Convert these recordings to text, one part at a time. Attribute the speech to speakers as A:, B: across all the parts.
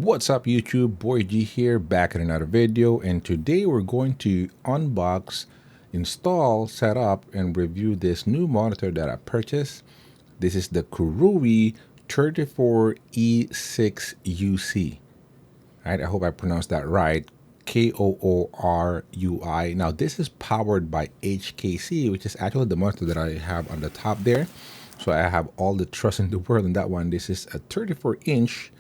A: What's up YouTube, Boy G here, back in another video, and today we're going to unbox, install, set up, and review this new monitor that I purchased. This is the KOORUI 34E6UC. Right, I hope I pronounced that right. KOORUI. Now this is powered by HKC, which is actually the monitor that I have on the top there. So I have all the trust in the world in that one. This is a 34-inch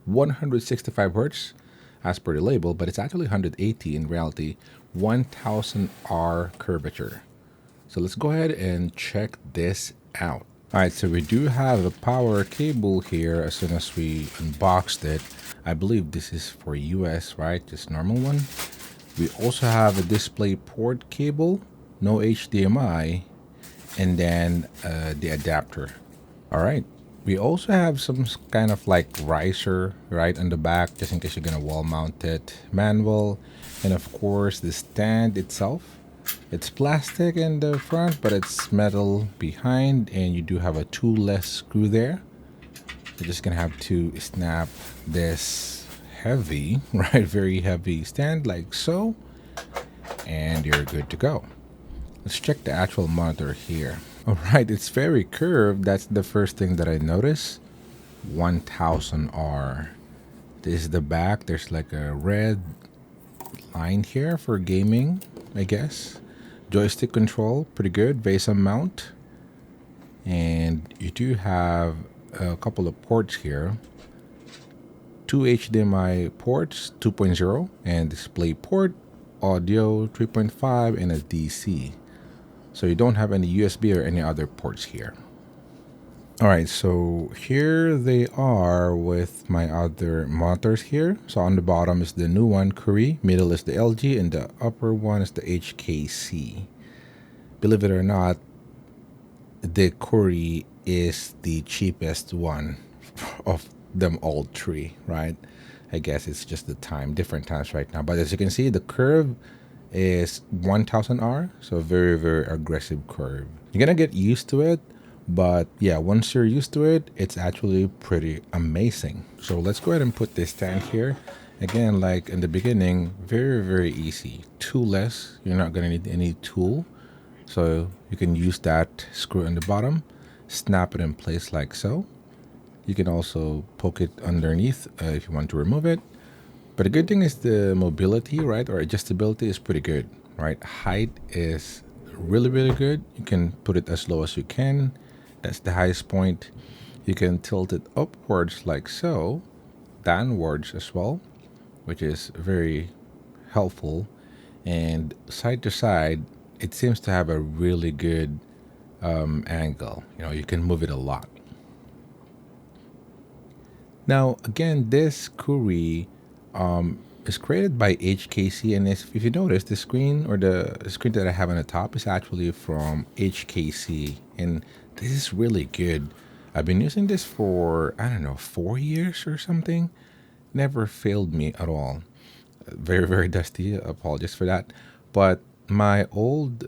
A: 165 hertz as per the label, but it's actually 180 in reality, 1000 R curvature. So let's go ahead and check this out. All right, so we do have a power cable here as soon as we unboxed it. I believe this is for US, right? Just normal one. We also have a display port cable, no HDMI, and then the adapter. All right. We also have some kind of like riser right on the back, just in case you're gonna wall mount it, manual, and of course the stand itself. It's plastic in the front, but it's metal behind, and you do have a toolless screw there. You're just gonna have to snap this heavy, right, very heavy stand like so, and you're good to go. Let's check the actual monitor here. All right, it's very curved. That's the first thing that I noticed. 1000 R. This is the back. There's like a red line here for gaming, I guess. Joystick control, pretty good. VESA mount. And you do have a couple of ports here. 2 HDMI ports, 2.0, and display port, audio 3.5, and a DC. So you don't have any USB or any other ports here. All right, so here they are with my other monitors here. So on the bottom is the new one, KOORUI, middle is the LG, and the upper one is the HKC. Believe it or not, the KOORUI is the cheapest one of them all three, right? I guess it's just the time, different times right now. But as you can see, the curve is 1000 R, so very, very aggressive curve. You're gonna get used to it, but yeah, once you're used to it, it's actually pretty amazing. So let's go ahead and put this stand here. Again, like in the beginning, very, very easy. Toolless, you're not gonna need any tool. So you can use that screw on the bottom, snap it in place like so. You can also poke it underneath if you want to remove it. But the good thing is the mobility, right, or adjustability is pretty good, right? Height is really, really good. You can put it as low as you can. That's the highest point. You can tilt it upwards like so, downwards as well, which is very helpful. And side to side, it seems to have a really good angle. You know, you can move it a lot. Now, again, this KOORUI is created by HKC, and if you notice, the screen or the screen that I have on the top is actually from HKC, and this is really good. I've been using this for, I don't know, 4 years or something. Never failed me at all. Very, very dusty. Apologies for that. But my old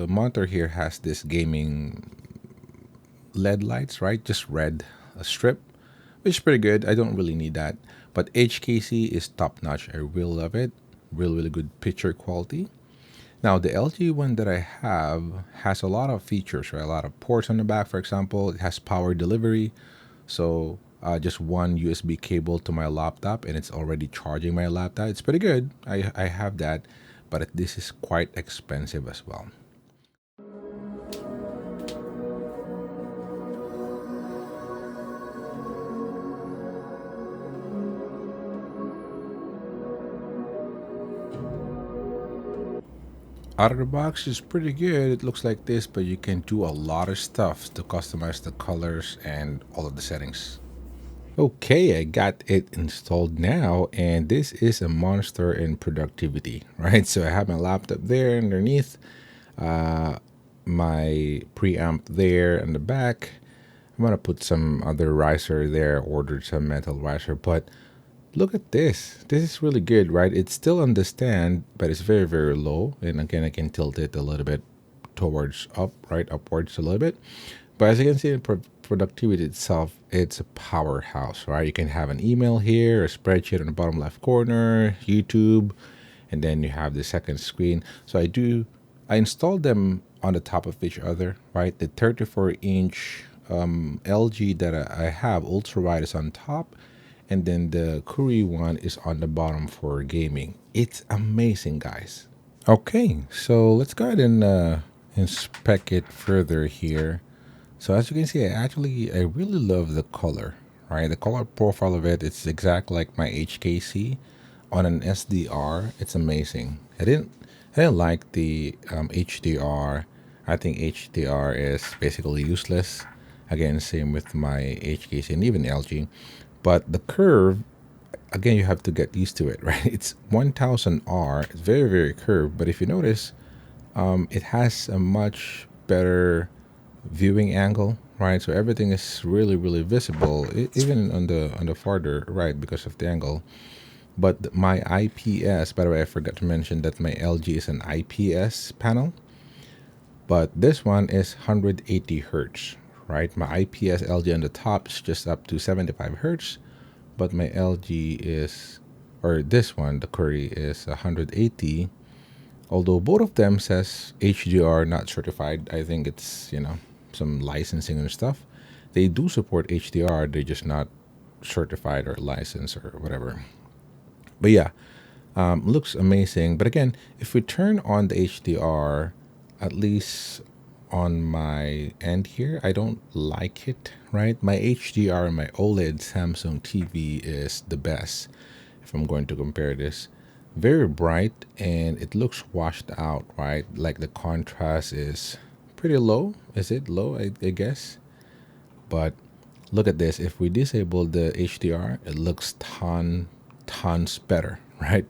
A: monitor here has this gaming LED lights, right? Just red, a strip, which is pretty good. I don't really need that. But HKC is top notch. I really love it. Really good picture quality. Now the LG one that I have has a lot of features, right? A lot of ports on the back, for example. It has power delivery. So just one USB cable to my laptop and it's already charging my laptop. It's pretty good. I have that, but this is quite expensive as well. Out of the box is pretty good. It looks like this, but you can do a lot of stuff to customize the colors and all of the settings. Okay, I got it installed now, and this is a monster in productivity, right? So I have my laptop there underneath, my preamp there in the back. I'm gonna put some other riser there, ordered some metal riser, but look at this. This is really good, right? It's still on the stand, but it's very, very low. And again, I can tilt it a little bit towards up, right? Upwards a little bit. But as you can see productivity itself, it's a powerhouse, right? You can have an email here, a spreadsheet on the bottom left corner, YouTube, and then you have the second screen. So I installed them on the top of each other, right? The 34-inch LG that I have, Ultrawide, is on top, and then the KOORUI one is on the bottom for gaming. It's amazing, guys. Okay, so let's go ahead and inspect it further here. So as you can see, I really love the color, right? The color profile of it, it's exact like my HKC. On an SDR, it's amazing. I didn't like the HDR. I think HDR is basically useless. Again, same with my HKC and even LG. But the curve, again, you have to get used to it, right? It's 1000R. It's very, very curved. But if you notice, it has a much better viewing angle, right? So everything is really, really visible, even on the farther right because of the angle. But my IPS, by the way, I forgot to mention that my LG is an IPS panel, but this one is 180 hertz, right? My IPS LG on the top is just up to 75 hertz, but my LG is, or this one, the KOORUI, is 180. Although both of them says HDR not certified. I think it's, some licensing and stuff. They do support HDR, they're just not certified or licensed or whatever. But yeah, looks amazing. But again, if we turn on the HDR, at least on my end here, I don't like it, right? My HDR and my OLED Samsung TV is the best if I'm going to compare this. Very bright and it looks washed out, right? Like the contrast is pretty low. Is it low? I guess. But look at this. If we disable the HDR, it looks tons better, right?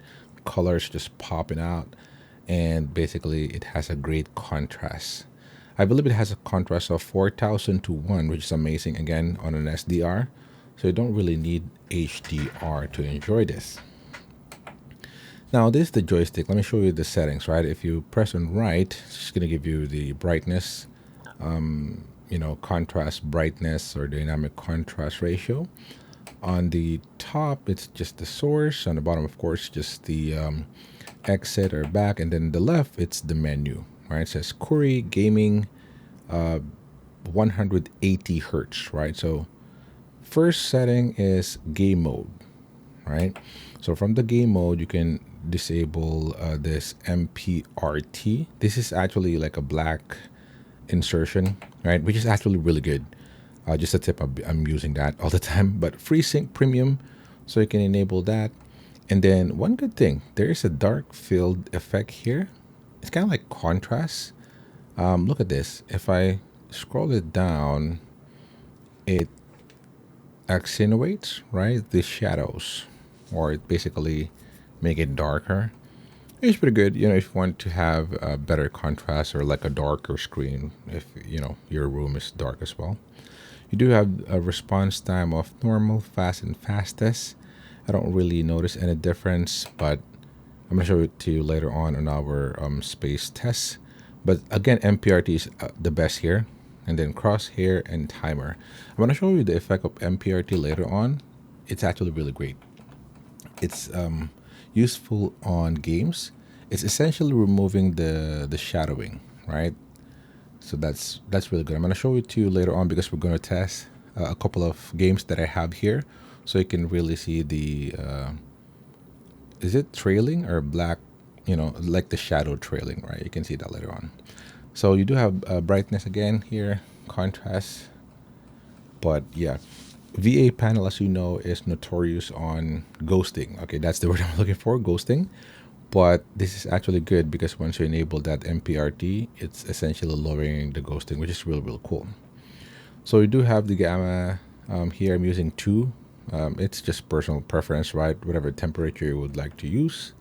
A: Colors just popping out, and basically it has a great contrast. I believe it has a contrast of 4000 to 1, which is amazing again on an SDR. So you don't really need HDR to enjoy this. Now this is the joystick. Let me show you the settings, right? If you press on right, it's just gonna give you the brightness, contrast brightness or dynamic contrast ratio. On the top, it's just the source. On the bottom, of course, just the exit or back. And then the left, it's the menu, right? It says KOORUI Gaming 180 hertz, right? So first setting is game mode, right? So from the game mode, you can disable this MPRT. This is actually like a black insertion, right? Which is actually really good. Just a tip, I'm using that all the time. But FreeSync Premium, so you can enable that. And then one good thing, there is a dark field effect here. It's kind of like contrast. Look at this. If I scroll it down, it accentuates, right, the shadows, or it basically make it darker. It's pretty good, if you want to have a better contrast or like a darker screen, if your room is dark as well. You do have a response time of normal, fast, and fastest. I don't really notice any difference, but I'm going to show it to you later on our space test. But again, MPRT is the best here. And then crosshair and timer. I'm going to show you the effect of MPRT later on. It's actually really great. It's useful on games. It's essentially removing the shadowing, right? So that's really good. I'm going to show it to you later on because we're going to test a couple of games that I have here, so you can really see the is it trailing or black, like the shadow trailing, right? You can see that later on. So you do have brightness again here, contrast, but yeah, VA panel, as you know, is notorious on ghosting. Okay, that's the word I'm looking for, ghosting. But this is actually good because once you enable that MPRT, it's essentially lowering the ghosting, which is really, really cool. So you do have the gamma here. I'm using 2. It's just personal preference, right? Whatever temperature you would like to use.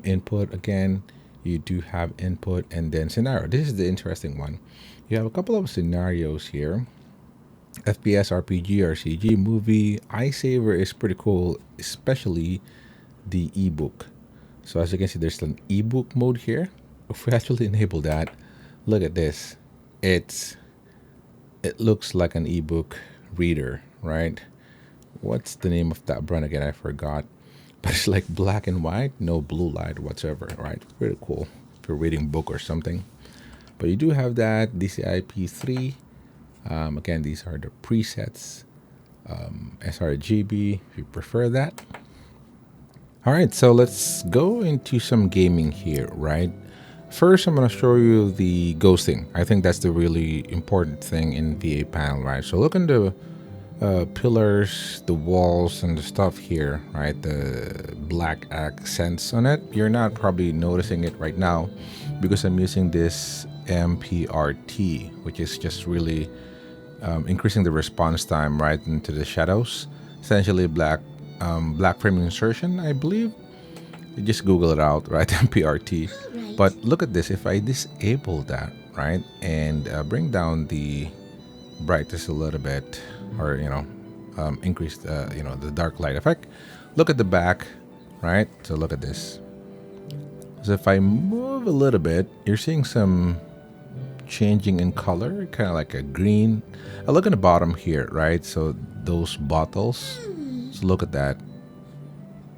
A: Input, again, you do have input and then scenario. This is the interesting one. You have a couple of scenarios here. FPS, RPG, RCG, movie. iSaver is pretty cool, especially the ebook. So as you can see, there's an ebook mode here. If we actually enable that, look at this. It's it looks like an ebook reader, right? What's the name of that brand again? I forgot. But it's like black and white, no blue light whatsoever, right? Pretty cool if you're reading book or something. But you do have that DCI-P3. Again, these are the presets. sRGB if you prefer that. All right, so let's go into some gaming here, right? First, I'm going to show you the ghosting. I think that's the really important thing in VA panel, right? So look in the pillars, the walls, and the stuff here, right? The black accents on it. You're not probably noticing it right now because I'm using this MPRT, which is just really increasing the response time right into the shadows. Essentially, black frame insertion, I believe. You just Google it out, right? MPRT.
B: Right.
A: But look at this. If I disable that, right, and bring down the brightness a little bit, or increase the dark light effect. Look at the back, right? So look at this. So if I move a little bit, you're seeing some changing in color, kind of like a green. I look at the bottom here, right? So those bottles. So look at that.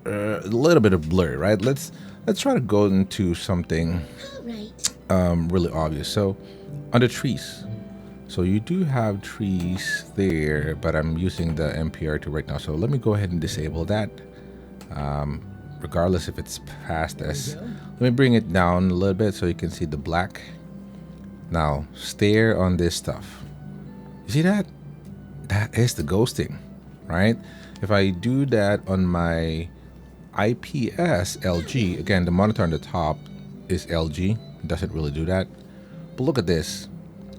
A: A little bit of blur, right? Let's try to go into something
B: Right.
A: really obvious. So on the trees. So you do have trees there, but I'm using the MPRT right now. So let me go ahead and disable that. Regardless if it's past this. Let me bring it down a little bit so you can see the black. Now stare on this stuff. You see that? That is the ghosting, right? If I do that on my IPS LG, again, the monitor on the top is LG. It doesn't really do that. But look at this.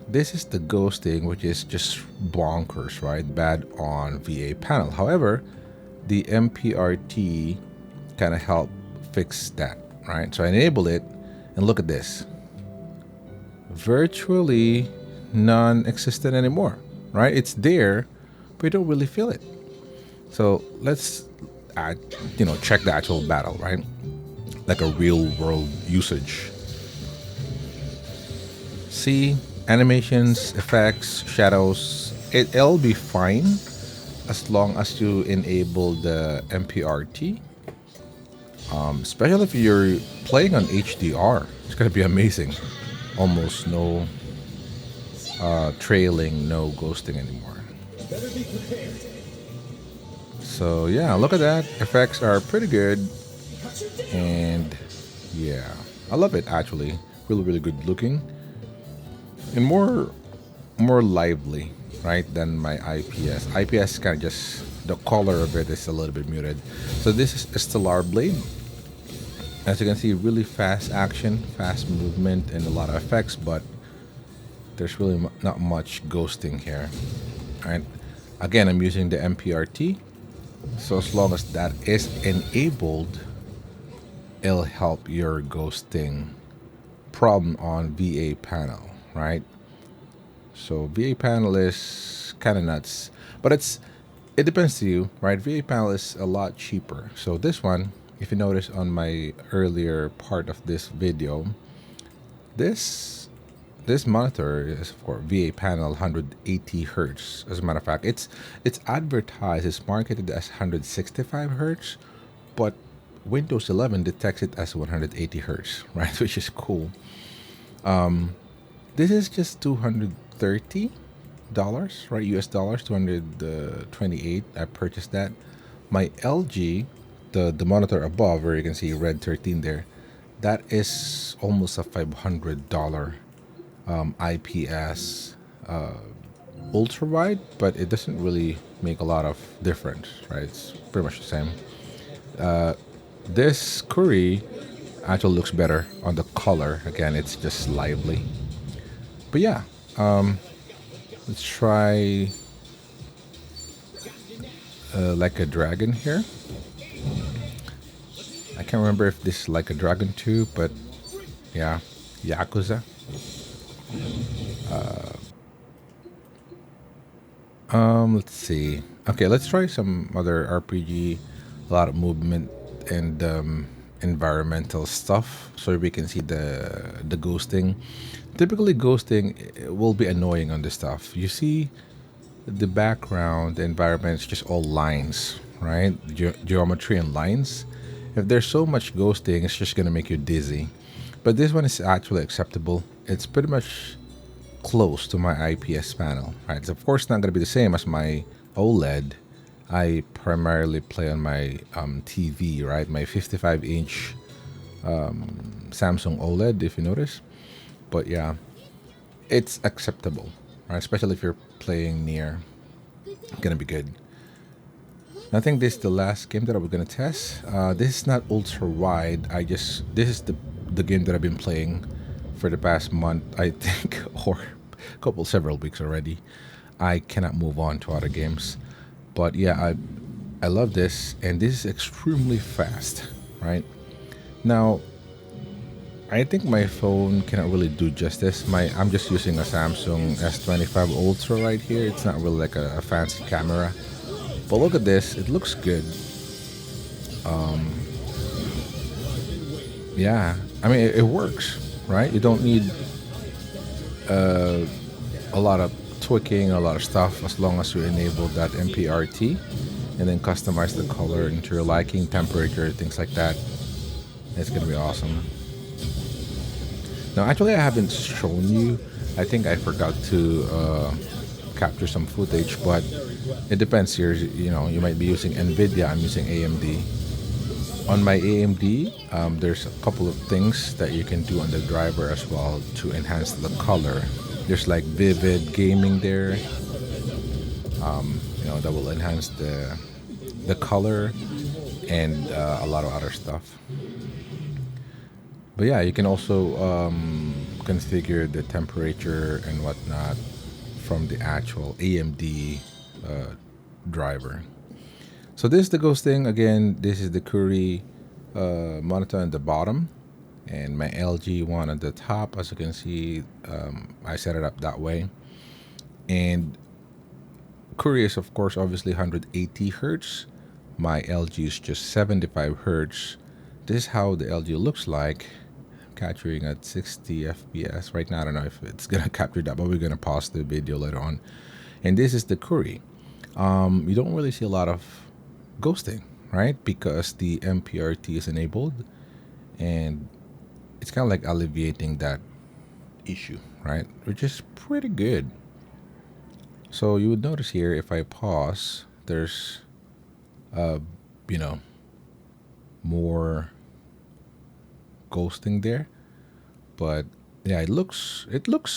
A: This is the ghosting, which is just bonkers, right? Bad on VA panel. However, the MPRT kind of help fix that, right? So I enable it, and look at this. Virtually non-existent anymore, right? It's there, but you don't really feel it. So let's check the actual battle, right? Like a real world usage. See, animations, effects, shadows, it'll be fine as long as you enable the MPRT. Especially if you're playing on HDR, it's gonna be amazing. Almost no trailing, no ghosting anymore. So yeah, look at that. Effects are pretty good, and yeah, I love it actually. Really, really good looking, and more lively, right, than my IPS. IPS kind of just the color of it is a little bit muted. So this is a Stellar Blade. As you can see, really fast action, fast movement, and a lot of effects, but there's really not much ghosting here. All right. Again, I'm using the MPRT. So as long as that is enabled, it'll help your ghosting problem on VA panel, right? So VA panel is kind of nuts, but it depends to you, right? VA panel is a lot cheaper. So this one, if you notice on my earlier part of this video, this monitor is for VA panel 180 hertz. As a matter of fact, it's advertised, it's marketed as 165 hertz, but Windows 11 detects it as 180 hertz, right? Which is cool. This is just $230, right? US dollars, 228. I purchased that. My LG, the monitor above, where you can see red 13 there, that is almost a $500 IPS Ultrawide, but it doesn't really make a lot of difference, right? It's pretty much the same. This KOORUI actually looks better on the color. Again, it's just lively. But yeah, let's try like a dragon here. I can't remember if this is like a dragon too, but yeah, Yakuza. Let's see. Okay, let's try some other RPG. A lot of movement and environmental stuff so we can see the ghosting. Typically, ghosting will be annoying on this stuff. You see, the background, the environment is just all lines, right? Geometry and lines. If there's so much ghosting, it's just gonna make you dizzy. But this one is actually acceptable. It's pretty much close to my IPS panel, right? It's of course not gonna be the same as my OLED. I primarily play on my TV, right? My 55-inch Samsung OLED, if you notice. But yeah, it's acceptable, right? Especially if you're playing near, gonna be good. I think this is the last game that we're gonna test. This is not ultra wide. This is the game that I've been playing for the past month, I think, or several weeks already. I cannot move on to other games, but yeah, I love this, and this is extremely fast, right? Now, I think my phone cannot really do justice. I'm just using a Samsung S25 Ultra right here. It's not really like a fancy camera. But look at this, it looks good. Yeah, I mean, it works, right? You don't need a lot of tweaking, a lot of stuff, as long as you enable that MPRT and then customize the color into your liking, temperature, things like that. It's gonna be awesome. Now, actually, I haven't shown you. I think I forgot to capture some footage, but it depends here. You know, you might be using NVIDIA. I'm using AMD. On my AMD, there's a couple of things that you can do on the driver as well to enhance the color. There's like vivid gaming there. You know, that will enhance the color and a lot of other stuff. But yeah, you can also configure the temperature and whatnot from the actual AMD driver. So this is the Ghost thing. Again, this is the KOORUI monitor on the bottom and my LG one on the top. As you can see, I set it up that way. And KOORUI is, of course, obviously 180 hertz. My LG is just 75 hertz. This is how the LG looks like, capturing at 60 FPS. Right now, I don't know if it's gonna capture that, but we're gonna pause the video later on. And this is the KOORUI. You don't really see a lot of ghosting, right? Because the MPRT is enabled, and it's kind of like alleviating that issue, right? Which is pretty good. So you would notice here, if I pause, there's, you know, more ghosting there, but yeah, it looks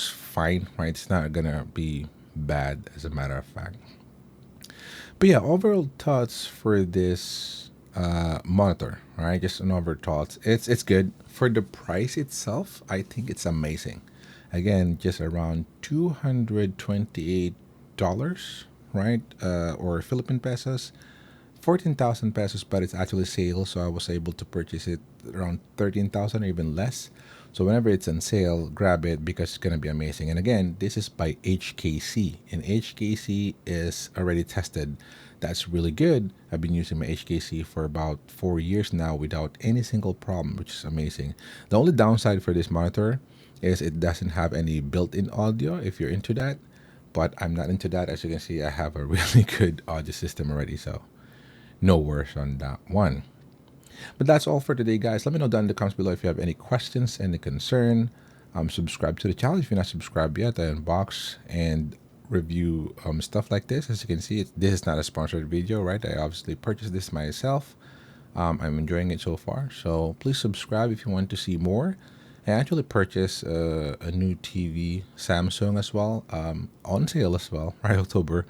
A: fine, right? It's not gonna be bad, as a matter of fact. But yeah, overall thoughts for this monitor, right? Just an overall thoughts. It's good for the price itself. I think it's amazing. Again, just around $228, right? Or Philippine pesos, 14,000 pesos, but it's actually sale, so I was able to purchase it around 13,000 or even less. So whenever it's on sale, grab it because it's gonna be amazing. And again, this is by HKC, and HKC is already tested. That's really good. I've been using my HKC for about 4 years now without any single problem, which is amazing. The only downside for this monitor is it doesn't have any built-in audio if you're into that, but I'm not into that. As you can see, I have a really good audio system already, so no worries on that one. But that's all for today, guys. Let me know down in the comments below if you have any questions, any concern. Subscribe to the channel if you're not subscribed yet. I unbox and review stuff like this. As you can see, this is not a sponsored video, right? I obviously purchased this myself. I'm enjoying it so far. So please subscribe if you want to see more. I actually purchased a new TV, Samsung as well, on sale as well, right? October.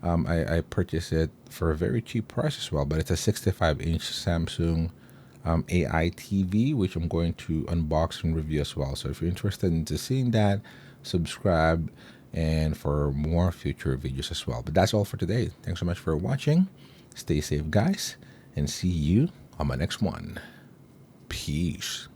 A: I purchased it for a very cheap price as well, but it's a 65-inch Samsung AI TV, which I'm going to unbox and review as well. So if you're interested in seeing that, subscribe, and for more future videos as well. But that's all for today. Thanks so much for watching. Stay safe, guys, and see you on my next one. Peace.